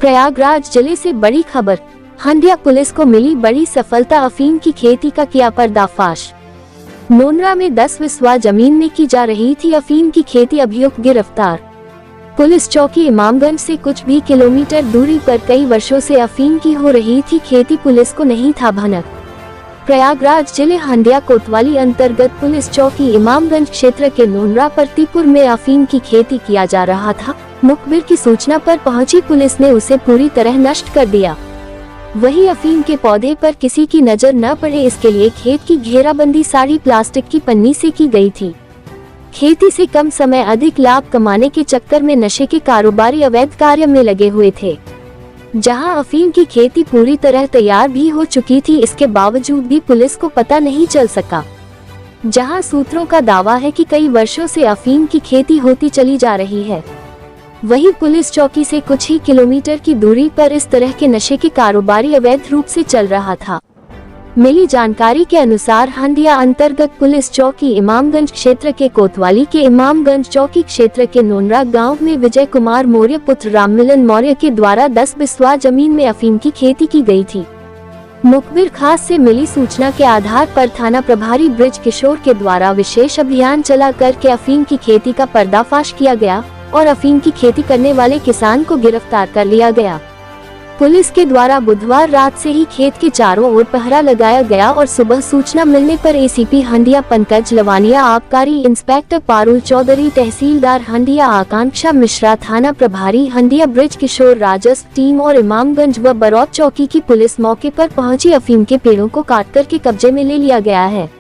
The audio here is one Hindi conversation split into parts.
प्रयागराज जिले से बड़ी खबर। हंडिया पुलिस को मिली बड़ी सफलता, अफीम की खेती का किया पर्दाफाश। नोनरा में 10 बिस्वा जमीन में की जा रही थी अफीम की खेती, अभियुक्त गिरफ्तार। पुलिस चौकी इमामगंज से कुछ भी किलोमीटर दूरी पर कई वर्षों से अफीम की हो रही थी खेती, पुलिस को नहीं था भनक। प्रयागराज जिले हंडिया कोतवाली अंतर्गत पुलिस चौकी इमामगंज क्षेत्र के नोनरा परतीपुर में अफीम की खेती किया जा रहा था। मुखबिर की सूचना पर पहुंची पुलिस ने उसे पूरी तरह नष्ट कर दिया। वही अफीम के पौधे पर किसी की नजर न पड़े, इसके लिए खेत की घेराबंदी साड़ी प्लास्टिक की पन्नी से की गई थी। खेती से कम समय अधिक लाभ कमाने के चक्कर में नशे के कारोबारी अवैध कार्य में लगे हुए थे। जहां अफीम की खेती पूरी तरह तैयार भी हो चुकी थी, इसके बावजूद भी पुलिस को पता नहीं चल सका। जहां सूत्रों का दावा है कि कई वर्षों से अफीम की खेती होती चली जा रही है, वहीं पुलिस चौकी से कुछ ही किलोमीटर की दूरी पर इस तरह के नशे के कारोबारी अवैध रूप से चल रहा था। मिली जानकारी के अनुसार हंडिया अंतर्गत पुलिस चौकी इमामगंज क्षेत्र के कोतवाली के इमामगंज चौकी क्षेत्र के नोनरा गांव में विजय कुमार मौर्य पुत्र राममिलन मौर्य के द्वारा 10 बिस्वा जमीन में अफीम की खेती की गई थी। मुखबिर खास से मिली सूचना के आधार पर थाना प्रभारी ब्रिज किशोर के द्वारा विशेष अभियान चला करके अफीम की खेती का पर्दाफाश किया गया और अफीम की खेती करने वाले किसान को गिरफ्तार कर लिया गया। पुलिस के द्वारा बुधवार रात से ही खेत के चारों ओर पहरा लगाया गया और सुबह सूचना मिलने पर एसीपी हंडिया पंकज लवानिया, आबकारी इंस्पेक्टर पारुल चौधरी, तहसीलदार हंडिया आकांक्षा मिश्रा, थाना प्रभारी हंडिया ब्रिज किशोर, राजस्व टीम और इमामगंज व बरौत चौकी की पुलिस मौके पर पहुंची। अफीम के पेड़ों को काट करके कब्जे में ले लिया गया है।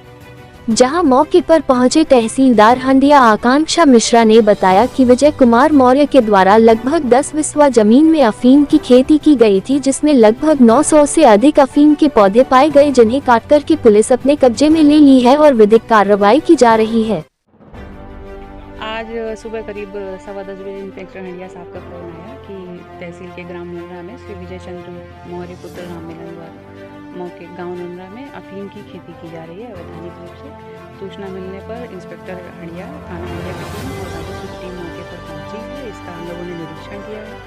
जहां मौके पर पहुंचे तहसीलदार हंडिया आकांक्षा मिश्रा ने बताया कि विजय कुमार मौर्य के द्वारा लगभग 10 बिस्वा जमीन में अफीम की खेती की गई थी, जिसमें लगभग 900 से अधिक अफीम के पौधे पाए गए, जिन्हें काट कर के पुलिस अपने कब्जे में ले ली है और विधिक कार्रवाई की जा रही है। आज सुबह करीब 10:15 बजे इंस्पेक्टर हंडिया साहब का फोन आया कि तहसील के ग्राम नोनरा में श्री विजय चंद्र मौर्य पुत्र राममिलन द्वारा मौके गांव नोनरा में अफीम की खेती की जा रही है अवैधानिक रूप से। सूचना मिलने पर इंस्पेक्टर हंडिया, थाना हंडिया की टीम और राजस्व टीम मौके पर पहुंची है। इसका हम लोगों ने निरीक्षण किया है।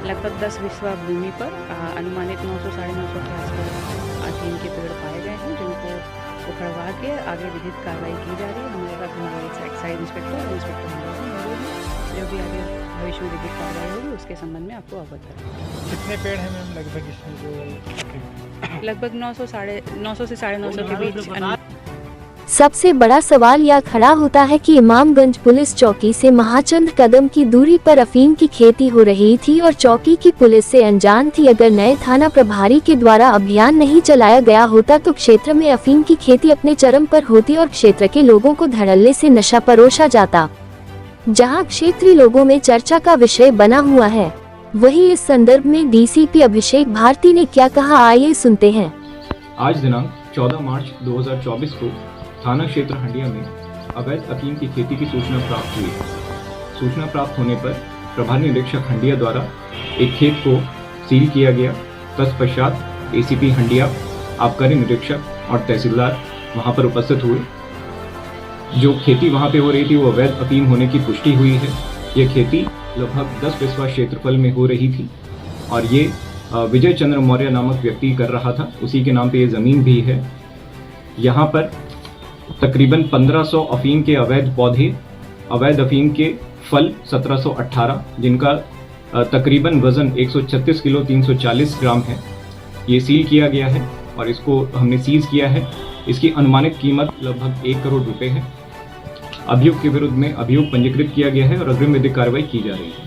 लगभग 10 बिस्वा भूमि पर अनुमानित 900 साढ़े 900 के आसपास अफीम के पेड़ पाए गए हैं, जिनको उखड़वा के आगे विधिक कार्रवाई की जा रही है। हमारे साथ हमारे एक्साइज इंस्पेक्टर जो भी आगे भविष्य में विधिक कार्रवाई होगी उसके संबंध में आपको अवगत करेंगे। कितने पेड़ हैं मैम लगभग इसमें जो? लगभग 900 से साढ़े 900 के बीच। सबसे बड़ा सवाल यह खड़ा होता है कि इमामगंज पुलिस चौकी से महाचंद कदम की दूरी पर अफीम की खेती हो रही थी और चौकी की पुलिस से अनजान थी। अगर नए थाना प्रभारी के द्वारा अभियान नहीं चलाया गया होता तो क्षेत्र में अफीम की खेती अपने चरम पर होती और क्षेत्र के लोगों को धड़ल्ले से नशा परोसा जाता, जहां क्षेत्रीय लोगों में चर्चा का विषय बना हुआ है। वही इस संदर्भ में डीसीपी अभिषेक भारती ने क्या कहा, आइए सुनते हैं। आज दिनांक 14 मार्च 2024 को थाना क्षेत्र हंडिया में अवैध अफीम की खेती की सूचना प्राप्त हुई। सूचना प्राप्त होने पर प्रभारी निरीक्षक हंडिया द्वारा एक खेत को सील किया गया। तत्पश्चात एसीपी हंडिया, आबकारी निरीक्षक और तहसीलदार वहां पर उपस्थित हुए। जो खेती वहां पे हो रही थी वो अवैध अफीम होने की पुष्टि हुई है। ये खेती लगभग 10 बिस्वा क्षेत्रफल में हो रही थी और ये विजय चंद्र मौर्य नामक व्यक्ति कर रहा था, उसी के नाम पे ये ज़मीन भी है। यहाँ पर तकरीबन 1500 अफीम के अवैध पौधे, अवैध अफीम के फल 1718, जिनका तकरीबन वजन 136 किलो 340 ग्राम है, ये सील किया गया है और इसको हमने सीज किया है। इसकी अनुमानित कीमत लगभग 1 करोड़ रुपए है। अभियुक्त के विरुद्ध में अभियोग पंजीकृत किया गया है और अग्रिम विधिक कार्रवाई की जा रही है।